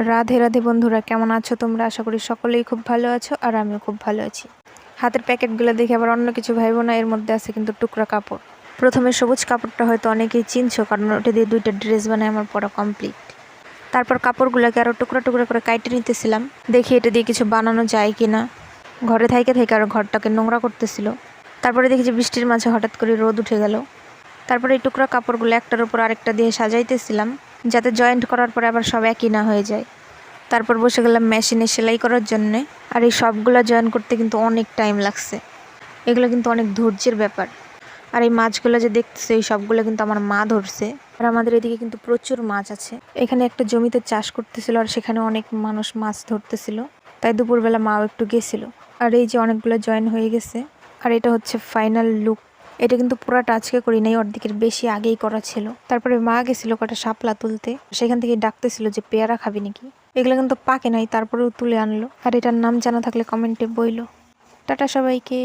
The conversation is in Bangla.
রাধে রাধে বন্ধুরা, কেমন আছো তোমরা? আশা করি সকলেই খুব ভালো আছো আর আমিও খুব ভালো আছি। হাতের প্যাকেটগুলো দেখে আবার অন্য কিছু ভাইবো না, এর মধ্যে আছে কিন্তু টুকরা কাপড়। প্রথমে সবুজ কাপড়টা হয়তো অনেকেই চিনছো, কারণ ওটা দিয়ে 2টা ড্রেস বানায় আমার পরা কমপ্লিট। তারপর কাপড়গুলোকে আরও টুকরা টুকরা করে কাইটে নিতেছিলাম, দেখি এটা দিয়ে কিছু বানানো যায় কি না। ঘরে থাইকে থেকে আরও ঘরটাকে নোংরা করতেছিল। তারপরে দেখি যে বৃষ্টির মাঝে হঠাৎ করে রোদ উঠে গেল। তারপরে এই টুকরা কাপড়গুলো একটার উপর আরেকটা দিয়ে সাজাইতেছিলাম, যাতে জয়েন্ট করার পরে আবার সব একই না হয়ে যায়। তারপর বসে গেলাম মেশিনে সেলাই করার জন্যে। আর এই সবগুলো জয়েন করতে কিন্তু অনেক টাইম লাগছে, এগুলো কিন্তু অনেক ধৈর্যের ব্যাপার। আর এই মাছগুলো যে দেখতেছে, এই সবগুলো কিন্তু আমার মা ধরছে। আর আমাদের এদিকে কিন্তু প্রচুর মাছ আছে। এখানে একটা জমিতে চাষ করতেছিল, আর সেখানে অনেক মানুষ মাছ ধরতেছিল, তাই দুপুরবেলা মাও একটু গেছিল। আর এই যে অনেকগুলো জয়েন হয়ে গেছে, আর এটা হচ্ছে ফাইনাল লুক। এটা কিন্তু পুরাটা আজকে করি নাই, অর্ধেকের বেশি আগেই করা ছিল। তারপরে মা গেছিল কটা শাপলা তুলতে, সেখান থেকে ডাকতেছিল যে পেয়ারা খাবি নাকি। এগুলো কিন্তু পাকে নাই, তারপরেও তুলে আনলো। আর এটার নাম জানা থাকলে কমেন্টে বইলো। টাটা সবাইকে।